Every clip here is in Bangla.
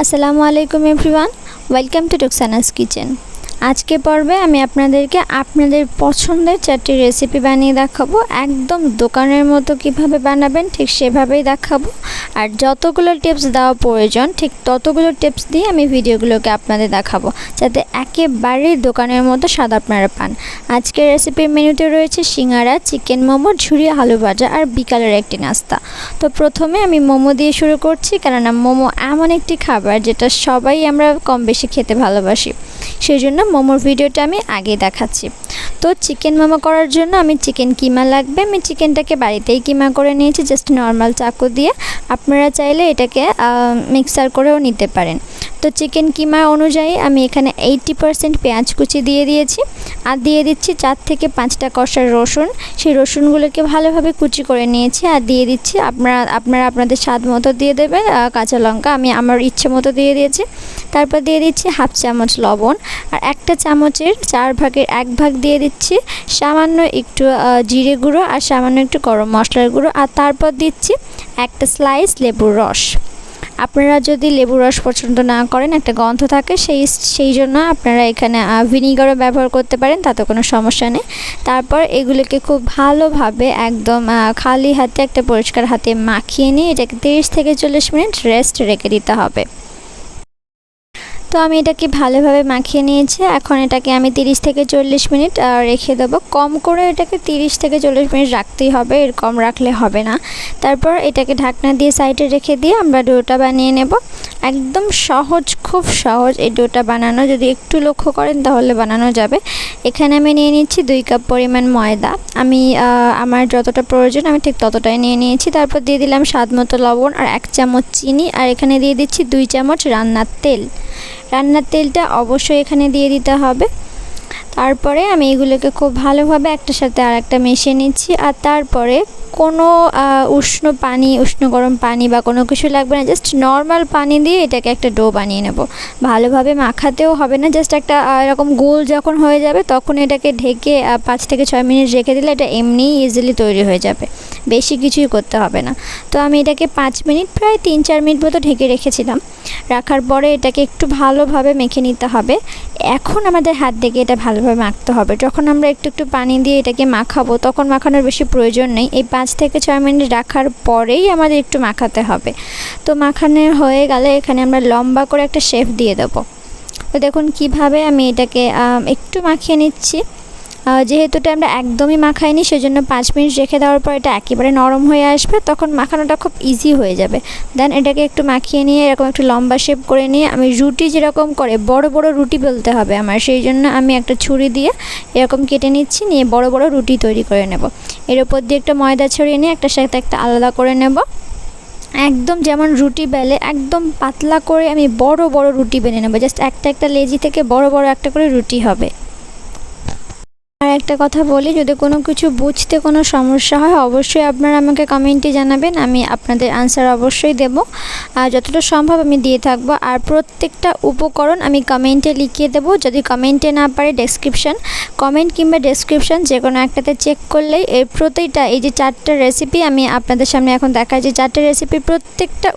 আসসালামু আলাইকুম এভরিওয়ান, ওয়েলকাম টু রুকসানাস কিচেন। আজকে পর্বে আমি আপনাদেরকে আপনাদের পছন্দের চারটি রেসিপি বানিয়ে দেখাবো। একদম দোকানের মতো কিভাবে বানাবেন ঠিক সেভাবেই দেখাবো। আর যতগুলো টিপস দেওয়া প্রয়োজন ঠিক ততগুলো টিপস দিয়ে আমি ভিডিওগুলোকে আপনাদের দেখাবো, যাতে একেবারেই দোকানের মতো স্বাদ আপনারা পান। আজকের রেসিপির মেনুতে রয়েছে সিঙ্গারা, চিকেন মোমো, ঝুরি আলু ভাজা আর বিকালের একটি নাস্তা। তো প্রথমে আমি মোমো দিয়ে শুরু করছি, কেননা মোমো এমন একটি খাবার যেটা সবাই আমরা কম বেশি খেতে ভালোবাসি, সেই জন্য মোমোর ভিডিওটা আমি আগে দেখাচ্ছি। তো চিকেন মোমো করার জন্য আমি চিকেন কিমা লাগবে। আমি চিকেনটাকে বাড়িতেই কিমা করে নিয়েছি, জাস্ট নর্মাল চাকু দিয়ে। আপনারা চাইলে এটাকে মিক্সার করেও নিতে পারেন। তো চিকেন কিমা অনুযায়ী আমি এখানে 80% পেঁয়াজ কুচি দিয়ে দিয়েছি, আর দিয়ে দিচ্ছি 4 থেকে 5টা কষা রসুন। সেই রসুনগুলোকে ভালোভাবে কুচি করে নিয়েছি, আর দিয়ে দিচ্ছি আপনারা আপনাদের স্বাদ মতো দিয়ে দেবেন কাঁচা লঙ্কা। আমি আমার ইচ্ছে মতো দিয়ে দিয়েছি। তারপর দিয়ে দিচ্ছি 1/2 চামচ লবণ, আর 1টা চামচের 4 ভাগের 1 ভাগ দিয়ে দিচ্ছি সামান্য একটু জিরে গুঁড়ো, আর সামান্য একটু গরম মশলার গুঁড়ো, আর তারপর দিচ্ছি একটা স্লাইস লেবুর রস। আপনারা যদি লেবুর রস পছন্দ না করেন, একটা গন্ধ থাকে, সেই জন্য আপনারা এখানে ভিনিগারও ব্যবহার করতে পারেন, তাতে কোনো সমস্যা নেই। তারপর এগুলোকে খুব ভালোভাবে একদম খালি হাতে, একটা পরিষ্কার হাতে মাখিয়ে নিয়ে এটাকে 30 থেকে 40 মিনিট রেস্ট রেখে দিতে হবে। তো আমি এটাকে ভালোভাবে মাখিয়ে নিয়েছি। এখন এটাকে আমি 30 থেকে 40 মিনিট রেখে দেবো। কম করে এটাকে 30 থেকে 40 মিনিট রাখতেই হবে, এর কম রাখলে হবে না। তারপর এটাকে ঢাকনা দিয়ে সাইডে রেখে দিয়ে আমরা ডোটা বানিয়ে নেব। একদম সহজ, খুব সহজ এই ডোটা বানানো। যদি একটু লক্ষ্য করেন তাহলে বানানো যাবে। এখানে আমি নিয়ে নিচ্ছি 2 কাপ পরিমাণ ময়দা। আমি আমার যতটা প্রয়োজন আমি ঠিক ততটাই নিয়ে নিয়েছি। তারপর দিয়ে দিলাম স্বাদ মতো লবণ, আর 1 চামচ চিনি, আর এখানে দিয়ে দিচ্ছি 2 চামচ রান্নার তেল। রান্নার তেলটা অবশ্যই এখানে দিয়ে দিতে হবে। তারপরে আমি এগুলোকে খুব ভালোভাবে একটার সাথে আর একটা মিশিয়ে নিচ্ছি। আর তারপরে কোনো উষ্ণ গরম পানি বা কোনো কিছু লাগবে না, জাস্ট নর্মাল পানি দিয়ে এটাকে একটা ডো বানিয়ে নেব। ভালোভাবে মাখাতেও হবে না, জাস্ট একটা এরকম গোল যখন হয়ে যাবে তখন এটাকে ঢেকে 5 থেকে 6 মিনিট রেখে দিলে এটা এমনিই ইজিলি তৈরি হয়ে যাবে, বেশি কিছুই করতে হবে না। তো আমি এটাকে 5 মিনিট, প্রায় 3-4 মিনিট মতো ঢেকে রেখেছিলাম। রাখার পরে এটাকে একটু ভালোভাবে মেখে নিতে হবে। এখন আমাদের হাত থেকে এটা ভালোভাবে মাখতে হবে। যখন আমরা একটু একটু পানি দিয়ে এটাকে মাখাবো তখন মাখানোর বেশি প্রয়োজন নেই। এই 5 থেকে 6 মিনিট রাখার পরেই আমাদের একটু মাখাতে হবে। তো মাখানো হয়ে গেলে এখানে আমরা লম্বা করে একটা শেপ দিয়ে দেবো। তো দেখুন কিভাবে আমি এটাকে একটু মাখিয়ে নিচ্ছি। যেহেতু এটা আমরা একদমই মাখাইনি, সেজন্য 5 মিনিট রেখে দেওয়ার পর এটা একেবারে নরম হয়ে আসবে, তখন মাখানোটা খুব ইজি হয়ে যাবে। দেন এটাকে একটু মাখিয়ে নিয়ে এরকম একটু লম্বা শেপ করে নিয়ে আমি রুটি যেরকম করে বড় বড় রুটি বেলতে হবে আমার, সেই জন্য আমি একটা ছুরি দিয়ে এরকম কেটে নিচ্ছি, নিয়ে বড় বড় রুটি তৈরি করে নেব। এর উপর দিয়ে একটা ময়দা ছড়িয়ে নিয়ে একটার সাথে একটা আলাদা করে নেব। একদম যেমন রুটি বেলে একদম পাতলা করে আমি বড় বড় রুটি বেলে নেব। জাস্ট একটা একটা লেজি থেকে বড় বড় একটা করে রুটি হবে। আর একটা কথা বলি, যদি কোনো কিছু বুঝতে কোনো সমস্যা হয় অবশ্যই আপনারা আমাকে কমেন্টে জানাবেন, আমি আপনাদের আনসার অবশ্যই দেব। আর যতটা সম্ভব আমি দিয়ে থাকবো। আর প্রত্যেকটা উপকরণ আমি কমেন্টে লিখিয়ে দেবো। যদি কমেন্টে না পারে কমেন্ট কিংবা ডেসক্রিপশান যে কোনো একটাতে চেক করলেই এর প্রতিটা, এই যে 4টা রেসিপি আমি আপনাদের সামনে এখন দেখাই, যে 4টা রেসিপির প্রত্যেকটা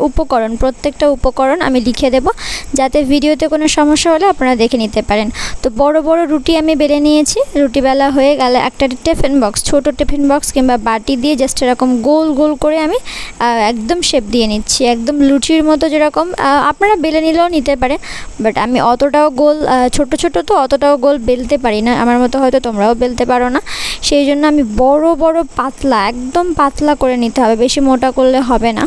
উপকরণ আমি লিখে দেব, যাতে ভিডিওতে কোনো সমস্যা হলে আপনারা দেখে নিতে পারেন। তো বড় বড় রুটি আমি বেলে নিয়েছি। রুটি বেলা হয়ে গেলে একটা টিফিন বক্স, ছোট টিফিন বক্স কিংবা বাটি দিয়ে জাস্ট এরকম গোল গোল করে আমি একদম শেপ দিয়ে নিচ্ছি, একদম লুচির মতো যেরকম। আপনারা বেলে নিলেও নিতে পারেন, বাট আমি অতটাও গোল, ছোট ছোট তো অতটাও গোল বেলতে পারি না, আমার মতো হয়তো তোমরাও বেলতে পারো না। সেই জন্য আমি বড় বড় পাতলা, একদম পাতলা করে নিতে হবে, বেশি মোটা করলে হবে না,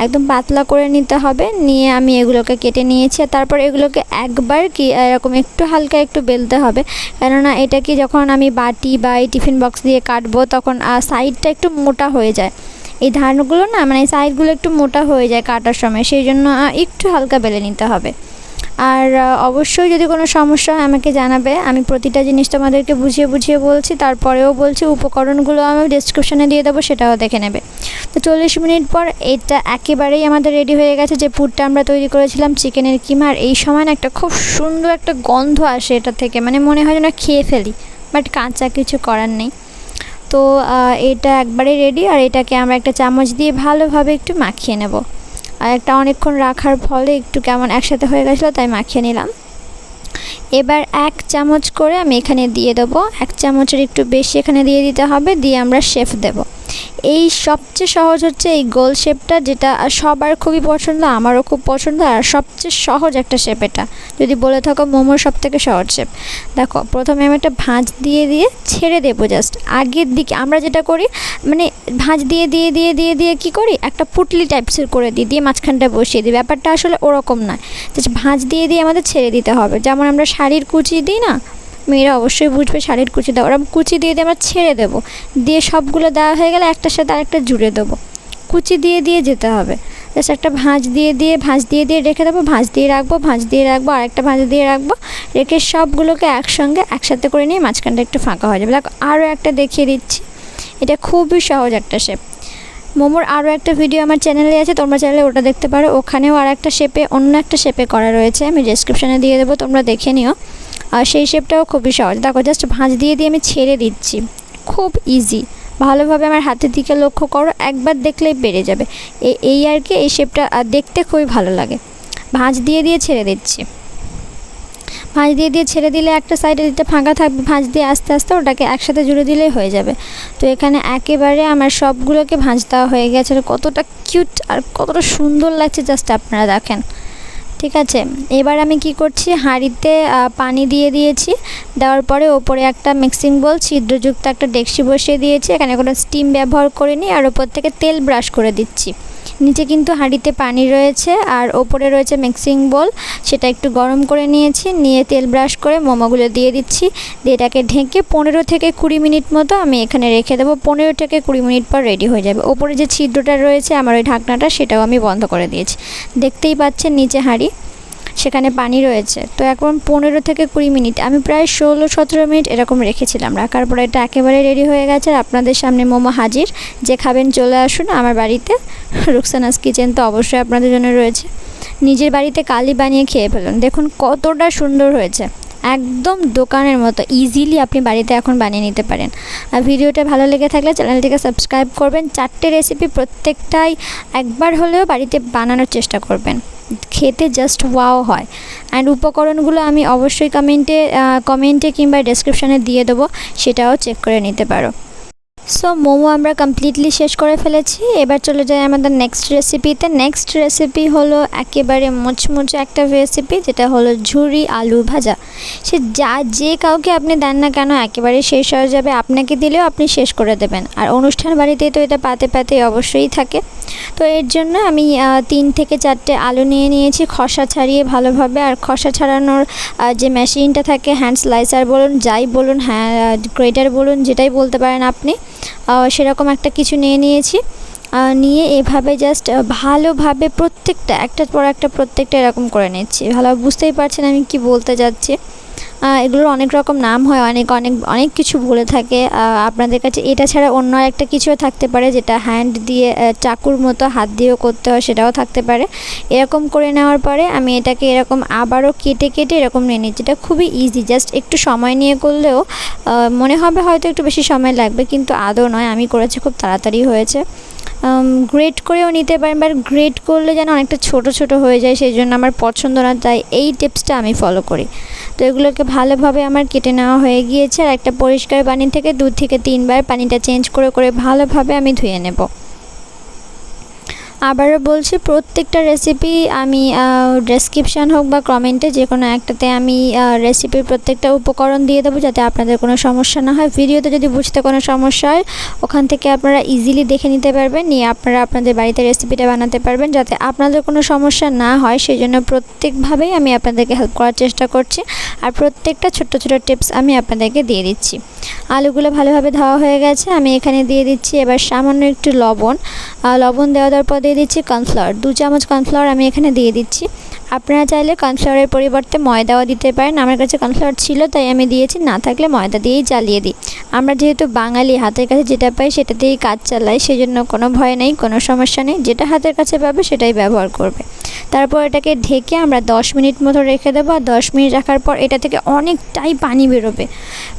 একদম পাতলা করে নিতে হবে। নিয়ে আমি এগুলোকে কেটে নিয়েছি। তারপর এগুলোকে একবার এরকম একটু হালকা একটু বেলতে হবে, কেননা এটা কি যখন আমি বাটি বা এই টিফিন বক্স দিয়ে কাটবো তখন সাইডটা একটু মোটা হয়ে যায়, এই ধারগুলো না, মানে এই সাইডগুলো একটু মোটা হয়ে যায় কাটার সময়, সেই জন্য একটু হালকা বেলে নিতে হবে। আর অবশ্যই যদি কোনো সমস্যা হয় আমাকে জানাবে, আমি প্রতিটা জিনিস তোমাদেরকে বুঝিয়ে বুঝিয়ে বলছি, তারপরেও বলছি উপকরণগুলো আমি ডেসক্রিপশানে দিয়ে দেবো, সেটাও দেখে নেবে। তো 40 মিনিট পর এটা একেবারেই আমাদের রেডি হয়ে গেছে। যে পুরটা আমরা তৈরি করেছিলাম চিকেনের কিমার, এই সময় না একটা খুব সুন্দর একটা গন্ধ আসে এটা থেকে, মানে মনে হয় যেন খেয়ে ফেলি, বাট কাঁচা, কিছু করার নেই। তো এটা একবারে রেডি। আর এটাকে আমরা একটা চামচ দিয়ে ভালোভাবে একটু মাখিয়ে নেব। আর একটা অনেকক্ষণ রাখার ফলে একটু কেমন একসাথে হয়ে গেছিলো, তাই মাখিয়ে নিলাম। এবার 1 চামচ করে আমি এখানে দিয়ে দেবো, 1 চামচের একটু বেশি এখানে দিয়ে দিতে হবে, দিয়ে আমরা শেপ দেব। এই সবচেয়ে সহজ হচ্ছে এই গোল শেপটা, যেটা সবার খুবই পছন্দ, আমারও খুব পছন্দ, আর সবচেয়ে সহজ একটা শেপ এটা। যদি বলে থাকো মোমোর সবথেকে সহজ শেপ, দেখো প্রথমে আমি একটা ভাঁজ দিয়ে দিয়ে ছেড়ে দেবো জাস্ট আগের দিকে। আমরা যেটা করি মানে ভাঁজ দিয়ে দিয়ে দিয়ে দিয়ে দিয়ে কী করি, একটা পুটলি টাইপসের করে দিই, দিয়ে মাঝখানটা বসিয়ে দিই। ব্যাপারটা আসলে ওরকম নয়, জাস্ট ভাঁজ দিয়ে দিয়ে আমাদের ছেড়ে দিতে হবে। যেমন আমরা শাড়ির কুচি দিই না, মেয়েরা অবশ্যই বুঝবে শাড়ির কুচি দেওয়া, ওরকম কুচি দিয়ে দিয়ে আমরা ছেড়ে দেবো, দিয়ে সবগুলো দেওয়া হয়ে গেলে একটার সাথে আরেকটা জুড়ে দেবো। কুচি দিয়ে দিয়ে যেতে হবে, জাস্ট একটা ভাঁজ দিয়ে দিয়ে রেখে দেবো, ভাঁজ দিয়ে রাখবো, আরেকটা ভাঁজ দিয়ে রাখবো, রেখে সবগুলোকে একসাথে করে নিয়ে মাঝখানটা একটু ফাঁকা হয়ে যাবে। দেখো আরও একটা দেখিয়ে দিচ্ছি, এটা খুবই সহজ একটা শেপ। মোমোর আরও একটা ভিডিও আমার চ্যানেলে আছে, তোমরা চাইলে ওটা দেখতে পারো, ওখানেও আর একটা শেপে অন্য একটা শেপে করা রয়েছে, আমি ডেসক্রিপশানে দিয়ে দেবো, তোমরা দেখে নিও। আর সেই শেপটাও খুবই সহজ। দেখো জাস্ট ভাঁজ দিয়ে দিয়ে আমি ছেড়ে দিচ্ছি, খুব ইজি। ভালোভাবে আমার হাতের দিকে লক্ষ্য করো, একবার দেখলেই বেড়ে যাবে। এই আর কি, এই শেপটা দেখতে খুবই ভালো লাগে। ভাঁজ দিয়ে দিয়ে ছেড়ে দিচ্ছি, ভাঁজ দিয়ে দিয়ে ছেড়ে দিলে একটা সাইডে দিতে ফাঁকা থাকবে, ভাঁজ দিয়ে আস্তে আস্তে ওটাকে একসাথে জুড়ে দিলেই হয়ে যাবে। তো এখানে একেবারে আমার সবগুলোকে ভাঁজ দেওয়া হয়ে গেছে, আর কতটা কিউট আর কতটা সুন্দর লাগছে জাস্ট আপনারা দেখেন। ঠিক আছে, এবার আমি কি করছি, হাঁড়িতে পানি দিয়ে দিয়েছি, দেওয়ার পরে ওপরে একটা মিক্সিং বোল ছিদ্রযুক্ত একটা ডেকচি বসিয়ে দিয়েছি, এখানে কোনো স্টিম ব্যবহার করিনি, আর ওপর থেকে তেল ব্রাশ করে দিচ্ছি। নিচে কিন্তু হাঁড়িতে পানি রয়েছে আর ওপরে রয়েছে মিক্সিং বোল, সেটা একটু গরম করে নিয়েছি, নিয়ে তেল ব্রাশ করে মোমোগুলো দিয়ে দিচ্ছি, দিয়ে এটাকে ঢেকে 15 থেকে 20 মিনিট মতো আমি এখানে রেখে দেবো। 15 থেকে 20 মিনিট পর রেডি হয়ে যাবে। ওপরে যে ছিদ্রটা রয়েছে আমার ওই ঢাকনাটা, সেটাও আমি বন্ধ করে দিয়েছি। দেখতেই পাচ্ছেন নিচে হাঁড়ি, সেখানে পানি রয়েছে। তো এখন 15 থেকে 20 মিনিট, আমি প্রায় 16-17 মিনিট এরকম রেখেছিলাম। রাখার পরে এটা একেবারে রেডি হয়ে গেছে, আর আপনাদের সামনে মোমো হাজির। যে খাবেন চলে আসুন আমার বাড়িতে, রুকসানাস কিচেন তো অবশ্যই আপনাদের জন্য রয়েছে। নিজের বাড়িতে কালই বানিয়ে খেয়ে ফেলুন, দেখুন কতটা সুন্দর হয়েছে, একদম দোকানের মতো ইজিলি আপনি বাড়িতে এখন বানিয়ে নিতে পারেন। আর ভিডিওটা ভালো লেগে থাকলে চ্যানেলটিকে সাবস্ক্রাইব করবেন। 4টে রেসিপি প্রত্যেকটাই একবার হলেও বাড়িতে বানানোর চেষ্টা করবেন, খেতে জাস্ট ওয়াও হয়। অ্যান্ড উপকরণগুলো আমি অবশ্যই কমেন্টে কিংবা ডেসক্রিপশানে দিয়ে দেবো, সেটাও চেক করে নিতে পারো। সো মোমো আমরা কমপ্লিটলি শেষ করে ফেলেছি, এবার চলে যাই আমাদের নেক্সট রেসিপিতে। নেক্সট রেসিপি হলো একেবারে মুচমুচে একটা রেসিপি, যেটা হলো ঝুরি আলু ভাজা। সে যে কাউকে আপনি দেন না কেন একেবারে শেষ হয়ে যাবে, আপনাকে দিলেও আপনি শেষ করে দেবেন। আর অনুষ্ঠান বাড়িতেই তো এটা পাতে পাতে অবশ্যই থাকে। তো এর জন্য আমি 3 থেকে 4টে আলু নিয়ে নিয়েছি, খোসা ছাড়িয়ে ভালোভাবে। আর খোসা ছাড়ানোর যে মেশিনটা থাকে, হ্যান্ড স্লাইসার বলুন, যাই বলুন, গ্রেটার বলুন, যেটাই বলতে পারেন আপনি, সেরকম একটা কিছু নিয়ে নিয়েছি। নিয়ে এভাবে জাস্ট ভালোভাবে প্রত্যেকটা একটার পর একটা প্রত্যেকটা এরকম করে নিচ্ছি। ভালো বুঝতেই পারছেন আমি কি বলতে যাচ্ছি। এগুলোর অনেক রকম নাম হয়, অনেক কিছু বলে থাকে। আপনাদের কাছে এটা ছাড়া অন্য একটা কিছুও থাকতে পারে, যেটা হ্যান্ড দিয়ে চাকুর মতো হাত দিয়েও করতে হয়, সেটাও থাকতে পারে। এরকম করে নেওয়ার পরে আমি এটাকে এরকম আবারও কেটে এরকম নিয়ে নিচ্ছি। এটা খুবই ইজি, জাস্ট একটু সময় নিয়ে করলেও মনে হবে হয়তো একটু বেশি সময় লাগবে, কিন্তু আদৌ নয়, আমি করেছি খুব তাড়াতাড়ি হয়েছে। গ্রেট করেও নিতে পারেন, বাট গ্রেট করলে যেন অনেকটা ছোট হয়ে যায়, সেই জন্য আমার পছন্দ না, তাই এই টিপসটা আমি ফলো করি। তো এগুলোকে ভালোভাবে আমার কেটে নেওয়া হয়ে গিয়েছে, আর একটা পরিষ্কার পানি থেকে 2 থেকে 3 বার পানিটা চেঞ্জ করে ভালোভাবে আমি ধুয়ে নেব। আবারও বলছি, প্রত্যেকটা রেসিপি আমি ডেসক্রিপশান হোক বা কমেন্টে যে কোনো একটাতে আমি রেসিপির প্রত্যেকটা উপকরণ দিয়ে দেবো, যাতে আপনাদের কোনো সমস্যা না হয়। ভিডিওতে যদি বুঝতে কোনো সমস্যা হয়, ওখান থেকে আপনারা ইজিলি দেখে নিতে পারবেন, নিয়ে আপনারা আপনাদের বাড়িতে রেসিপিটা বানাতে পারবেন, যাতে আপনাদের কোনো সমস্যা না হয়। সেই জন্য প্রত্যেকভাবেই আমি আপনাদেরকে হেল্প করার চেষ্টা করছি, আর প্রত্যেকটা ছোট্ট টিপস আমি আপনাদেরকে দিয়ে দিচ্ছি। আলুগুলো ভালোভাবে ধোয়া হয়ে গেছে, আমি এখানে দিয়ে দিচ্ছি এবার সামান্য একটু লবণ দেওয়ার পর দিয়ে দিচ্ছি কর্নফ্লাওয়ার, 2 চামচ কর্নফ্লাওয়ার আমি এখানে দিয়ে দিচ্ছি। আপনারা চাইলে কর্নফ্লাওয়ারের পরিবর্তে ময়দাও দিতে পারেন। আমার কাছে কর্নফ্লাওয়ার ছিল তাই আমি দিয়েছি, না থাকলে ময়দা দিয়েই চালিয়ে দিই। আমরা যেহেতু বাঙালি, হাতের কাছে যেটা পাই সেটা দিয়েই কাজ চালাই, সেই জন্য কোনো ভয় নেই, কোনো সমস্যা নেই। যেটা হাতের কাছে পাবে সেটাই ব্যবহার করবে। তারপর এটাকে ঢেকে আমরা 10 মিনিট মতো রেখে দেবো। আর 10 মিনিট রাখার পর এটা থেকে অনেকটাই পানি বেরোবে।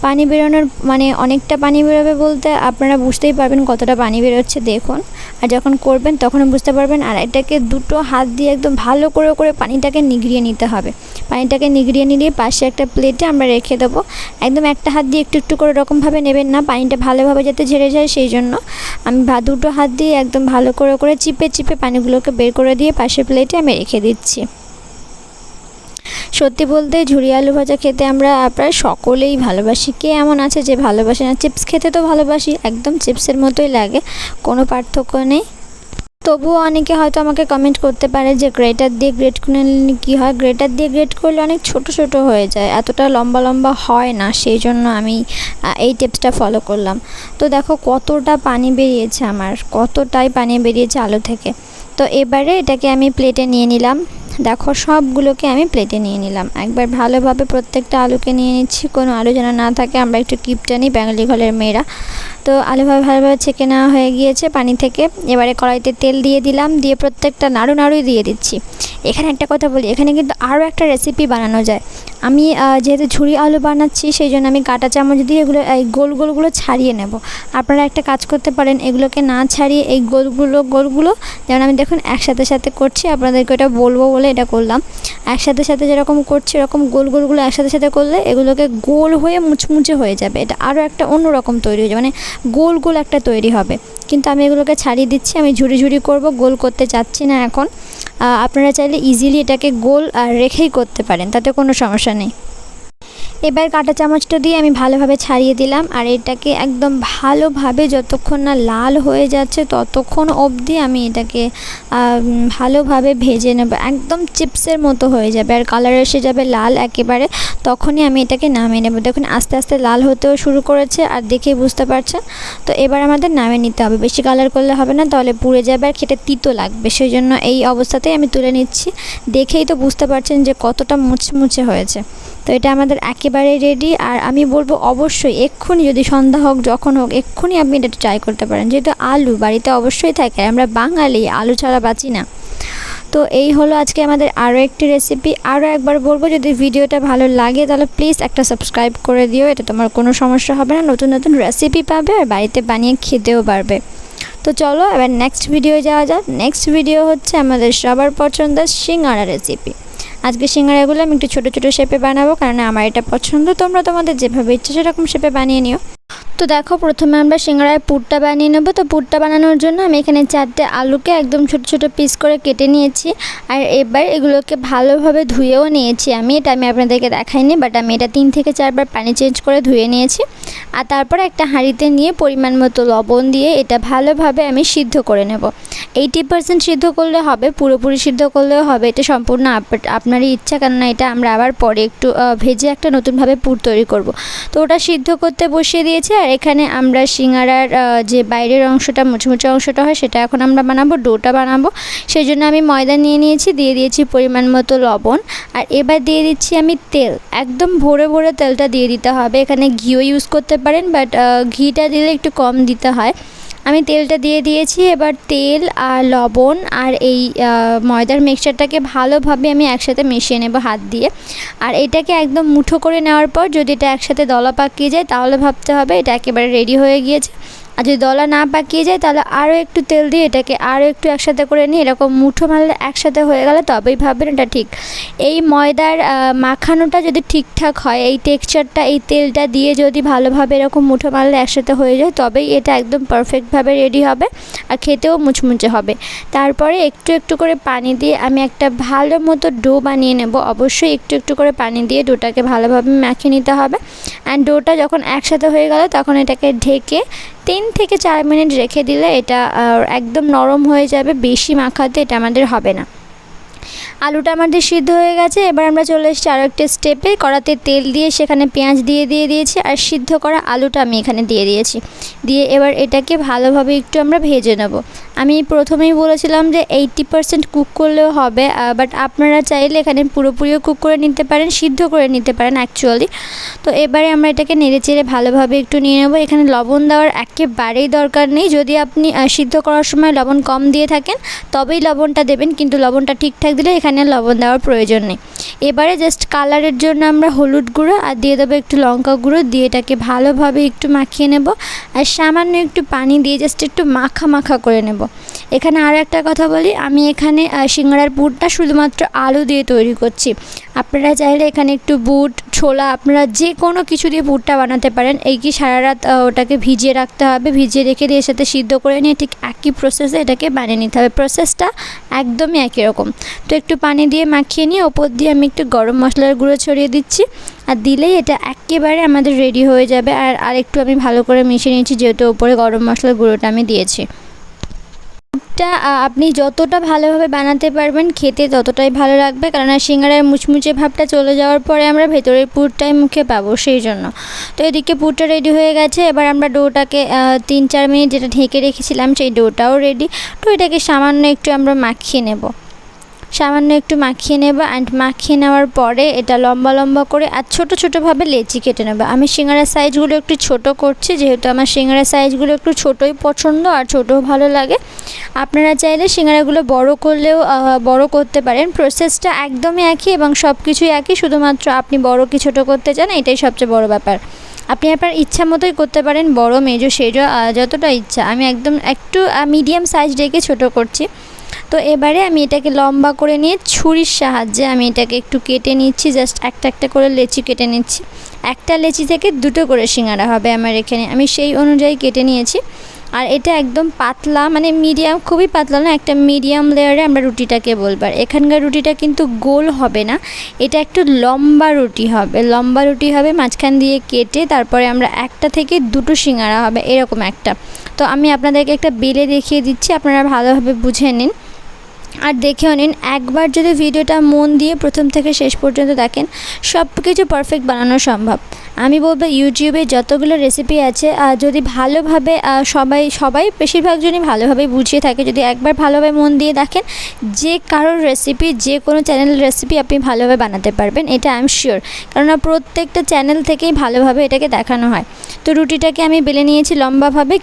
পানি বেরোনোর মানে অনেকটা পানি বেরোবে বলতে আপনারা বুঝতেই পারবেন কতটা পানি বেরোচ্ছে, দেখুন। আর যখন করবেন তখনও বুঝতে পারবেন। আর এটাকে দুটো হাত দিয়ে একদম ভালো করে পানিটাকে নিগড়িয়ে নিতে হবে। পানিটাকে নিগড়িয়ে নিয়ে পাশে একটা প্লেটে আমরা রেখে দেবো। একদম একটা হাত দিয়ে একটু একটু করে এরকমভাবে নেবেন না, পানিটা ভালোভাবে যাতে ঝরে যায়, সেই জন্য আমি দুটো হাত দিয়ে একদম ভালো করে চিপে পানিগুলোকে বের করে দিয়ে পাশে প্লেটে আমি রেখে দিচ্ছি। সত্যি বলতে ঝুরি আলু ভাজা খেতে আমরা প্রায় সকলেই ভালোবাসি। কে এমন আছে যে ভালোবাসে না? চিপস খেতে তো ভালোবাসি, একদম চিপসের মতোই লাগে, কোনো পার্থক্য নেই। তবুও অনেকে হয়তো আমাকে কমেন্ট করতে পারে যে গ্রেটার দিয়ে গ্রেট করে নিলে কী হয়। গ্রেটার দিয়ে গ্রেট করলে অনেক ছোট হয়ে যায়, এতটা লম্বা হয় না, সেই জন্য আমি এই টিপসটা ফলো করলাম। তো দেখো কতটা পানি বেরিয়েছে, আমার কতটাই পানি বেরিয়েছে আলু থেকে। তো এবারে এটাকে আমি প্লেটে নিয়ে নিলাম। দেখো সবগুলোকে আমি প্লেটে নিয়ে নিলাম। একবার ভালোভাবে প্রত্যেকটা আলুকে নিয়ে নিচ্ছি, কোনো আলু যেন না থাকে। আমরা একটু কিপটা নিই বাঙালি ঘরের মেয়েরা। তো আলুভাবে ভালোভাবে ছেঁকে নেওয়া হয়ে গিয়েছে পানি থেকে। এবারে কড়াইতে তেল দিয়ে দিলাম, দিয়ে প্রত্যেকটা নাড়ুই দিয়ে দিচ্ছি। এখানে একটা কথা বলি, এখানে কিন্তু আরও একটা রেসিপি বানানো যায়। আমি যেহেতু ঝুরি আলু বানাচ্ছি, সেই জন্য আমি কাঁটা চামচ দিয়ে এগুলো এই গোলগুলো ছাড়িয়ে নেব। আপনারা একটা কাজ করতে পারেন, এগুলোকে না ছাড়িয়ে এই গোলগুলো যেমন আমি দেখুন একসাথে করছি, আপনাদেরকে এটা বলবো বলে এটা করলাম। একসাথে যেরকম করছি এরকম গোলগুলো একসাথে করলে এগুলোকে গোল হয়ে মুচমুচে হয়ে যাবে। এটা আরও একটা অন্যরকম তৈরি হয়ে যাবে, মানে গোল একটা তৈরি হবে। কিন্তু আমি এগুলোকে ছাড়িয়ে দিচ্ছি, আমি ঝুরি করব, গোল করতে চাচ্ছি না এখন। আপনারা চাইলে ইজিলি এটাকে গোল রেখেই করতে পারেন, তাতে কোনো সমস্যা নেই। এবার কাঁটা চামচটা দিয়ে আমি ভালোভাবে ছাড়িয়ে দিলাম। আর এটাকে একদম ভালোভাবে যতক্ষণ না লাল হয়ে যাচ্ছে ততক্ষণ অবধি আমি এটাকে ভালোভাবে ভেজে নেব। একদম চিপসের মতো হয়ে যাবে আর কালার এসে যাবে লাল একেবারে, তখনই আমি এটাকে নামিয়ে নেব। দেখুন আস্তে লাল হতেও শুরু করেছে, আর দেখেই বুঝতে পারছেন। তো এবার আমাদের নামিয়ে নিতে হবে, বেশি কালার করলে হবে না, তাহলে পুড়ে যাবে আর খেতে তিতো লাগবে। সেই জন্য এই অবস্থাতেই আমি তুলে নিচ্ছি। দেখেই তো বুঝতে পারছেন যে কতটা মুচমুচে হয়েছে। তো এটা আমাদের একেবারে রেডি। আর আমি বলবো অবশ্যই এক্ষুনি, যদি সন্ধ্যা হোক যখন হোক, এক্ষুনি আপনি এটা ট্রাই করতে পারেন, যেহেতু আলু বাড়িতে অবশ্যই থাকে, আমরা বাঙালি আলু ছাড়া বাঁচি না। তো এই হলো আজকে আমাদের আরও একটি রেসিপি। আরও একবার বলবো, যদি ভিডিওটা ভালো লাগে তাহলে প্লিজ একটা সাবস্ক্রাইব করে দিও, এটা তোমার কোনো সমস্যা হবে না, নতুন রেসিপি পাবে আর বাড়িতে বানিয়ে খেতেও পারবে। তো চলো এবার নেক্সট ভিডিও যাওয়া যাক। নেক্সট ভিডিও হচ্ছে আমাদের সবার পছন্দের সিঙ্গাড়া রেসিপি। আজকে সিঙ্গাড়াগুলো আমি একটু ছোটো শেপে বানাবো, কারণ আমার এটা পছন্দ। তোমরা তোমাদের যেভাবে ইচ্ছে সেরকম শেপে বানিয়ে নিও। তো দেখো প্রথমে আমরা সিঙ্গাড়ার পুরটা বানিয়ে নেব। তো পুরটা বানানোর জন্য আমি এখানে 4টে আলুকে একদম ছোট পিস করে কেটে নিয়েছি। আর এবার এগুলোকে ভালোভাবে ধুয়েও নিয়েছি আমি, এটা আমি আপনাদেরকে দেখাইনি, বাট আমি এটা 3 থেকে 4 বার পানি চেঞ্জ করে ধুয়ে নিয়েছি। আর তারপর একটা হাঁড়িতে নিয়ে পরিমাণ মতো লবণ দিয়ে এটা ভালোভাবে আমি সিদ্ধ করে নেব। 80% সিদ্ধ করলে হবে, পুরোপুরি সিদ্ধ করলেও হবে, এটা সম্পূর্ণ আপনারই ইচ্ছা, কেননা এটা আমরা আবার পরে একটু ভেজে একটা নতুনভাবে পুর তৈরি করব। তো ওটা সিদ্ধ করতে বসিয়ে দিয়েছি। আর এখানে আমরা সিঙ্গাড়ার যে বাইরের অংশটা মুচমুচে অংশটা হয় সেটা এখন আমরা বানাবো, ডোটা বানাবো। সেই জন্য আমি ময়দা নিয়ে নিয়েছি, দিয়ে দিয়েছি পরিমাণ মতো লবণ। আর এবার দিয়ে দিচ্ছি আমি তেল, একদম ভরে তেলটা দিয়ে দিতে হবে। এখানে ঘিও ইউজ করতে পারেন, বাট ঘিটা দিলে একটু কম দিতে হয়। আমি তেলটা দিয়ে দিয়েছি। এবার তেল আর লবণ আর এই ময়দার মিক্সচারটাকে ভালোভাবে আমি একসাথে মিশিয়ে নেব হাত দিয়ে। আর এটাকে একদম মুঠো করে নেওয়ার পর যদি এটা একসাথে দলা পাকিয়ে যায় তাহলে ভাবতে হবে এটা একেবারে রেডি হয়ে গিয়েছে। আর যদি দলা না পাকিয়ে যায় তাহলে আরও একটু তেল দিয়ে এটাকে আরও একটু একসাথে করে নিয়ে এরকম মুঠো মারলে একসাথে হয়ে গেলে তবেই ভাববেন এটা ঠিক। এই ময়দার মাখানোটা যদি ঠিকঠাক হয়, এই টেক্সচারটা এই তেলটা দিয়ে যদি ভালোভাবে এরকম মুঠো মারলে একসাথে হয়ে যায় তবেই এটা একদম পারফেক্টভাবে রেডি হবে আর খেতেও মুচমুচে হবে। তারপরে একটু করে পানি দিয়ে আমি একটা ভালো মতো ডো বানিয়ে নেব। অবশ্যই একটু করে পানি দিয়ে ডোটাকে ভালোভাবে মাখিয়ে নিতে হবে। অ্যান্ড ডোটা যখন একসাথে হয়ে গেল তখন এটাকে ঢেকে 3 থেকে 4 মিনিট রেখে দিলে এটা একদম নরম হয়ে যাবে। বেশি মাখাতে এটা আমাদের হবে না। আলুটা আমাদের সিদ্ধ হয়ে গেছে। এবার আমরা চলে এসেছি আরও একটা স্টেপে। কড়াতে তেল দিয়ে সেখানে পেঁয়াজ দিয়ে দিয়েছি আর সিদ্ধ করা আলুটা আমি এখানে দিয়ে দিয়েছি। দিয়ে এবার এটাকে ভালোভাবে একটু আমরা ভেজে নেব। আমি প্রথমেই বলেছিলাম যে 80% কুক করলেও হবে, বাট আপনারা চাইলে এখানে পুরোপুরিও কুক করে নিতে পারেন, সিদ্ধ করে নিতে পারেন অ্যাকচুয়ালি। তো এবারে আমরা এটাকে নেড়েচেড়ে ভালোভাবে একটু নিয়ে নেব। এখানে লবণ দেওয়ার একেবারেই দরকার নেই, যদি আপনি সিদ্ধ করার সময় লবণ কম দিয়ে থাকেন তবেই লবণটা দেবেন, কিন্তু লবণটা ঠিকঠাক দিলে এখানে লবণ দেওয়ার প্রয়োজন নেই। এবারে জাস্ট কালারের জন্য আমরা হলুদ গুঁড়ো আর দিয়ে দেবো একটু লঙ্কা গুঁড়ো দিয়ে এটাকে ভালোভাবে একটু মাখিয়ে নেব, আর সামান্য একটু পানি দিয়ে জাস্ট একটু মাখা মাখা করে নেব। এখানে আরও একটা কথা বলি, আমি এখানে সিঙ্গাড়ার পুরটা শুধুমাত্র আলু দিয়ে তৈরি করছি। আপনারা চাইলে এখানে একটু বুট, ছোলা, আপনারা যে কোনো কিছু দিয়ে পুরটা বানাতে পারেন। এই কি সারা রাত ওটাকে ভিজিয়ে রাখতে হবে, ভিজিয়ে রেখে দিয়ে এর সাথে সিদ্ধ করে নিয়ে ঠিক একই প্রসেসে এটাকে বানিয়ে নিতে হবে। প্রসেসটা একদমই একই রকম। তো একটু পানি দিয়ে মাখিয়ে নিয়ে ওপর দিয়ে আমি একটু গরম মশলার গুঁড়ো ছড়িয়ে দিচ্ছি, আর দিলেই এটা একেবারে আমাদের রেডি হয়ে যাবে। আর একটু আমি ভালো করে মিশিয়ে নিচ্ছি, যেহেতু ওপরে গরম মশলার গুঁড়োটা আমি দিয়েছি। এটা আপনি যতটা ভালোভাবে বানাতে পারবেন খেতে ততটাই ভালো লাগবে, কারণ সিঙ্গাড়ার মুচমুচে ভাবটা চলে যাওয়ার পরে আমরা ভেতরের পুরটাই মুখে পাবো, সেই জন্য। তো এদিকে পুরটা রেডি হয়ে গেছে। এবার আমরা ডোটাকে 3-4 মিনিট যেটা ঢেকে রেখেছিলাম সেই ডোটাও রেডি। তো এটাকে সামান্য একটু আমরা মাখিয়ে নেব, অ্যান্ড মাখিয়ে নেওয়ার পরে এটা লম্বা লম্বা করে আর ছোটো ছোটোভাবে লেচি কেটে নেব। আমি সিঙ্গাড়ার সাইজগুলো একটু ছোট করছি, যেহেতু আমার সিঙ্গাড়ার সাইজগুলো একটু ছোটোই পছন্দ আর ছোটও ভালো লাগে। আপনারা চাইলে সিঙ্গাড়াগুলো বড় করলেও বড় করতে পারেন। প্রসেসটা একদমই একই এবং সব কিছুই একই, শুধুমাত্র আপনি বড় কি ছোটো করতে চান এটাই সবচেয়ে বড় ব্যাপার। আপনি আপনার ইচ্ছা মতোই করতে পারেন, বড়, মেজো, সেজো, যতটা ইচ্ছা। আমি একদম একটু মিডিয়াম সাইজ রেখে ছোটো করছি। তো এবারে আমি এটাকে লম্বা করে নিয়ে ছুরির সাহায্যে আমি এটাকে একটু কেটে নিচ্ছি, জাস্ট একটা একটা করে লেচি কেটে নিচ্ছি। একটা লেচি থেকে 2টো করে সিঙ্গাড়া হবে আমার এখানে, আমি সেই অনুযায়ী কেটে নিয়েছি। আর এটা একদম পাতলা, মানে মিডিয়াম, খুবই পাতলা না, একটা মিডিয়াম লেয়ারে আমরা রুটিটাকে বলবো। আর এখানকার রুটিটা কিন্তু গোল হবে না, এটা একটু লম্বা রুটি হবে, মাঝখান দিয়ে কেটে তারপরে আমরা একটা থেকে 2টো সিঙ্গাড়া হবে এরকম একটা। তো আমি আপনাদেরকে একটা বেলে দেখিয়ে দিচ্ছি, আপনারা ভালোভাবে বুঝে নিন আর দেখেও নিন। একবার যদি ভিডিওটা মন দিয়ে প্রথম থেকে শেষ পর্যন্ত দেখেন, সব কিছু পারফেক্ট বানানো সম্ভব। আমি বলবো ইউটিউবে যতগুলো রেসিপি আছে, যদি ভালোভাবে সবাই বেশিরভাগ জনই ভালোভাবে বুঝিয়ে থাকে, যদি একবার ভালোভাবে মন দিয়ে দেখেন, যে কারোর রেসিপি, যে কোনো চ্যানেলের রেসিপি আপনি ভালোভাবে বানাতে পারবেন, এটা আই এম শিওর। কেননা প্রত্যেকটা চ্যানেল থেকেই ভালোভাবে এটাকে দেখানো হয়। তো রুটিটাকে আমি বেলে নিয়েছি লম্বাভাবে,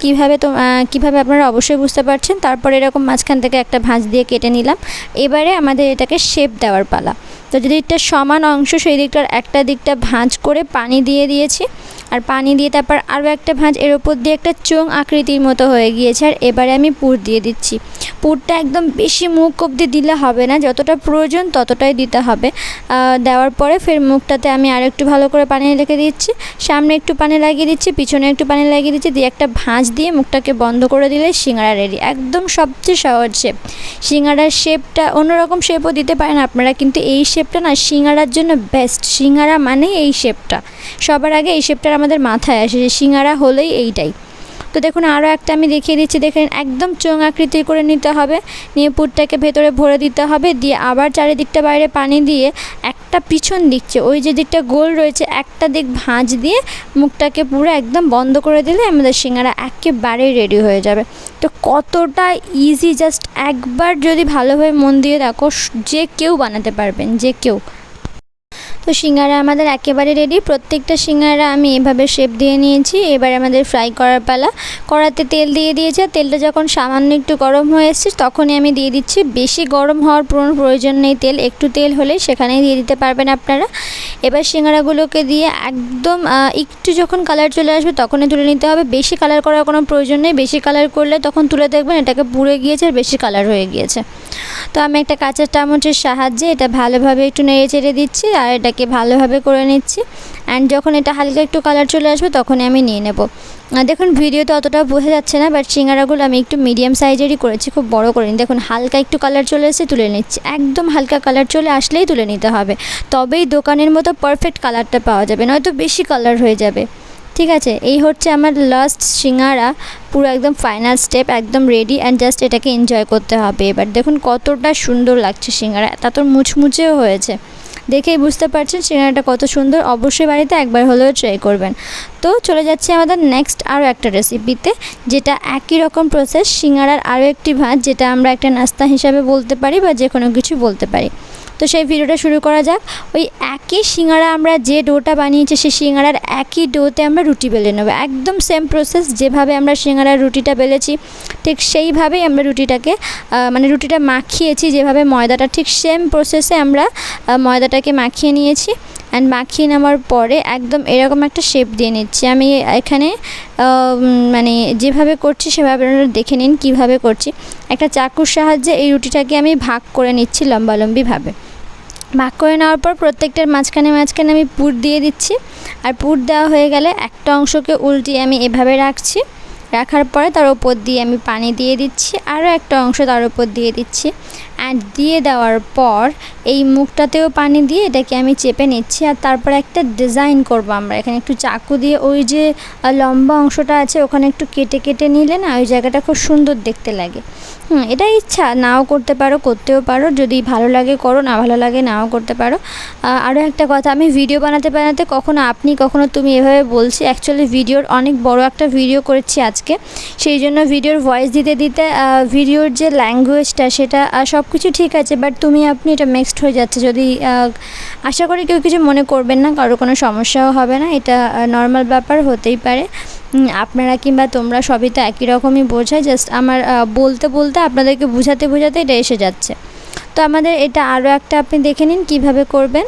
কীভাবে আপনারা অবশ্যই বুঝতে পারছেন। তারপর এরকম মাঝখান থেকে একটা ভাঁজ দিয়ে কেটে নিলাম। এবারে আমাদের এটাকে শেপ দেওয়ার পালা। তো যদি এটা সমান অংশ, সেই দিকটার একটা দিকটা ভাঁজ করে পানি দিয়ে দিয়েছি, আর পানি দিয়ে তারপর আরও একটা ভাঁজ, এর ওপর দিয়ে একটা চোঙ আকৃতির মতো হয়ে গিয়েছে। আর এবারে আমি পুর দিয়ে দিচ্ছি। পুরটা একদম বেশি মুখ অবধি দিলে হবে না, যতটা প্রয়োজন ততটাই দিতে হবে। দেওয়ার পরে ফের মুখটাতে আমি আর একটু ভালো করে পানি রেখে দিচ্ছি, সামনে একটু পানি লাগিয়ে দিচ্ছি, পিছনে একটু পানি লাগিয়ে দিচ্ছি, দিয়ে একটা ভাঁজ দিয়ে মুখটাকে বন্ধ করে দিলে সিঙ্গাড়া রেডি। একদম সবচেয়ে সহজ শেপ। সিঙ্গাড়ার শেপটা অন্যরকম শেপও দিতে পারেন আপনারা, কিন্তু এই শেপটা না সিঙ্গাড়ার জন্য বেস্ট। সিঙ্গাড়া মানেই এই শেপটা, সবার আগে এই শেপটার আমাদের মাথায় আসে যে সিঙ্গাড়া হলেই এইটাই। তো দেখুন আরও একটা আমি দেখিয়ে দিচ্ছি, দেখেন একদম চোঙ আকৃতি করে নিতে হবে, নিয়ে পুরটাকে ভেতরে ভরে দিতে হবে, দিয়ে আবার চারিদিকটা বাইরে পানি দিয়ে একটা পিছন দিকছে, ওই যে দিকটা গোল রয়েছে একটা দিক ভাঁজ দিয়ে মুখটাকে পুরো একদম বন্ধ করে দিলে আমাদের সিঙ্গাড়া একেবারেই রেডি হয়ে যাবে। তো কতটা ইজি, জাস্ট একবার যদি ভালোভাবে মন দিয়ে দেখো, যে কেউ বানাতে পারবেন, যে কেউ। তো সিঙ্গাড়া আমাদের একেবারে রেডি। প্রত্যেকটা সিঙ্গাড়া আমি এভাবে শেপ দিয়ে নিয়েছি। এবার আমাদের ফ্রাই করার পালা। কড়াতে তেল দিয়ে দিয়েছে, তেলটা যখন সামান্য একটু গরম হয়ে এসছে তখনই আমি দিয়ে দিচ্ছি। বেশি গরম হওয়ার কোনো প্রয়োজন নেই, তেল একটু তেল হলেই সেখানেই দিয়ে দিতে পারবেন আপনারা। এবার সিঙ্গাড়াগুলোকে দিয়ে একদম একটু যখন কালার চলে আসবে তখনই তুলে নিতে হবে, বেশি কালার করার কোনো প্রয়োজন নেই। বেশি কালার করলে তখন তুলে দেখবেন এটাকে পুড়ে গিয়েছে আর বেশি কালার হয়ে গিয়েছে। তো আমি একটা কাঁচা চামচের সাহায্যে এটা ভালোভাবে একটু নেড়ে চেড়ে দিচ্ছি আর এটাকে ভালোভাবে করে নিচ্ছি। অ্যান্ড যখন এটা হালকা একটু কালার চলে আসবে তখনই আমি নিয়ে নেব। দেখুন ভিডিওতে অতটা বোঝা যাচ্ছে না, বাট সিঙ্গাড়াগুলো আমি একটু মিডিয়াম সাইজেরই করেছি, খুব বড় করিনি। দেখুন হালকা একটু কালার চলে এসে তুলে নিচ্ছি, একদম হালকা কালার চলে আসলেই তুলে নিতে হবে, তবেই দোকানের মতো পারফেক্ট কালারটা পাওয়া যাবে, নয়তো বেশি কালার হয়ে যাবে। ঠিক আছে, এই হচ্ছে আমার লাস্ট সিঙ্গাড়া, পুরো একদম ফাইনাল স্টেপ, একদম রেডি। অ্যান্ড জাস্ট এটাকে এনজয় করতে হবে। এবার দেখুন কতটা সুন্দর লাগছে সিঙ্গাড়া, তা তো মুচমুচেও হয়েছে। দেখেই বুঝতে পারছেন সিঙ্গারাটা কত সুন্দর। অবশ্যই বাড়িতে একবার হলেও ট্রাই করবেন। তো চলে যাচ্ছি আমাদের নেক্সট আরও একটা রেসিপিতে, যেটা একই রকম প্রসেস, সিঙ্গারার আরও একটি ভাঁজ, যেটা আমরা একটা নাস্তা হিসাবে বলতে পারি বা যে কোনো কিছু বলতে পারি। তো সেই ভিডিওটা শুরু করা যাক। ওই একই সিঙ্গারা আমরা যে ডোটা বানিয়েছি সেই সিঙ্গারার একই ডোতে আমরা রুটি বেলে নেব। একদম সেম প্রসেস, যেভাবে আমরা সিঙ্গারার রুটিটা বেলেছি ঠিক সেইভাবেই আমরা রুটিটাকে রুটিটা মাখিয়েছি যেভাবে ময়দাটা, ঠিক সেম প্রসেসে আমরা ময়দাটাকে মাখিয়ে নিয়েছি। অ্যান্ড মাখিয়ে নেওয়ার পরে একদম এরকম একটা শেপ দিয়ে নিচ্ছি। আমি এখানে যেভাবে করছি সেভাবে আপনারা দেখে নিন কীভাবে করছি। একটা চাকুর সাহায্যে এই রুটিটাকে আমি ভাগ করে নিচ্ছি লম্বালম্বিভাবে। ভাগ করে নেওয়ার পর প্রত্যেকটার মাঝখানে আমি পুর দিয়ে দিচ্ছি। আর পুর দেওয়া হয়ে গেলে একটা অংশকে উল্টিয়ে আমি এভাবে রাখছি। রাখার পরে তার ওপর দিয়ে আমি পানি দিয়ে দিচ্ছি, আরও একটা অংশ তার ওপর দিয়ে দিচ্ছি। অ্যান্ড দিয়ে দেওয়ার পর এই মুখটাতেও পানি দিয়ে এটাকে আমি চেপে নিচ্ছি। আর তারপর একটা ডিজাইন করব আমরা। এখানে একটু চাকু দিয়ে ওই যে লম্বা অংশটা আছে ওখানে একটু কেটে কেটে নিলে না ওই জায়গাটা খুব সুন্দর দেখতে লাগে। এটা ইচ্ছা, নাও করতে পারো, করতেও পারো, যদি ভালো লাগে করো, না ভালো লাগে নাও করতে পারো। আরও একটা কথা, আমি ভিডিও বানাতে কখনো আপনি কখনো তুমি এভাবে বলছি। অ্যাকচুয়ালি ভিডিওর অনেক বড় একটা ভিডিও করেছি আজকে, সেই জন্য ভিডিওর ভয়েস দিতে ভিডিওর যে ল্যাঙ্গুয়েজটা সেটা সব কিছু ঠিক আছে, বাট তুমি আপনি এটা মিক্সড হয়ে যাচ্ছে। যদি আশা করি কেউ কিছু মনে করবেন না, কারো কোনো সমস্যাও হবে না, এটা নর্মাল ব্যাপার, হতেই পারে। আপনারা কিংবা তোমরা সবই তো একই রকমই বোঝায়, জাস্ট আমার বলতে আপনাদেরকে বোঝাতে এটা এসে যাচ্ছে। তো আমাদের এটা আরও একটা আপনি দেখে নিন কীভাবে করবেন।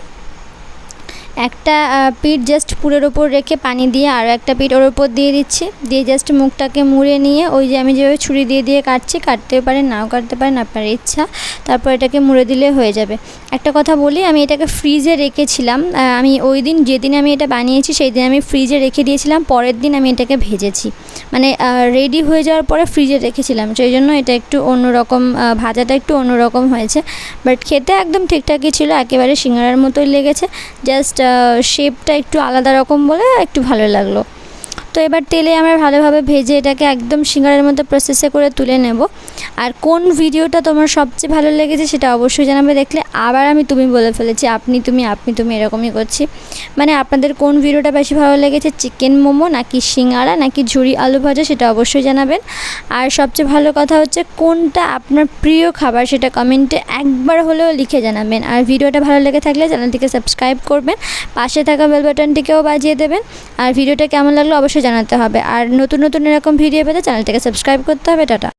একটা পিঠ জাস্ট পুরের ওপর রেখে পানি দিয়ে আরও একটা পিঠ ওর ওপর দিয়ে দিচ্ছি। দিয়ে জাস্ট মুখটাকে মুড়ে নিয়ে ওই যে আমি যেভাবে ছুরি দিয়ে কাটছি, কাটতেও পারেন নাও কাটতে পারেন, আপনার ইচ্ছা। তারপর এটাকে মুড়ে দিলে হয়ে যাবে। একটা কথা বলি, আমি এটাকে ফ্রিজে রেখেছিলাম। আমি ওই দিন যেদিন আমি এটা বানিয়েছি সেই দিন আমি ফ্রিজে রেখে দিয়েছিলাম, পরের দিন আমি এটাকে ভেজেছি। রেডি হয়ে যাওয়ার পরে ফ্রিজে রেখেছিলাম, সেই জন্য এটা একটু অন্যরকম, ভাজাটা একটু অন্যরকম হয়েছে। বাট খেতে একদম ঠিকঠাকই ছিল, একেবারে সিঙ্গারার মতোই লেগেছে, জাস্ট শেপটা একটু আলাদা রকম বলে একটু ভালো লাগলো। তো এবার তেলে আমরা ভালোভাবে ভেজে এটাকে একদম সিঙ্গারার মতো প্রসেসে করে তুলে নেব। আর কোন ভিডিওটা তোমার সবচেয়ে ভালো লেগেছে সেটা অবশ্যই জানাবে। দেখলে আবার আমি তুমি বলে ফেলেছি, আপনি তুমি এরকমই করছি। আপনাদের কোন ভিডিওটা বেশি ভালো লেগেছে, চিকেন মোমো নাকি সিঙ্গারা নাকি ঝুরি আলু ভাজা, সেটা অবশ্যই জানাবেন। আর সবচেয়ে ভালো কথা হচ্ছে কোনটা আপনার প্রিয় খাবার সেটা কমেন্টে একবার হলেও লিখে জানাবেন। আর ভিডিওটা ভালো লেগে থাকলে চ্যানেলটিকে সাবস্ক্রাইব করবেন, পাশে থাকা বেল বাটনটিকেও বাজিয়ে দেবেন। আর ভিডিওটা কেমন লাগলো অবশ্যই জানাতে হবে। আর নতুন এরকম ভিডিও পেতে চ্যানেলটাকে সাবস্ক্রাইব করতে হবে। টাটা।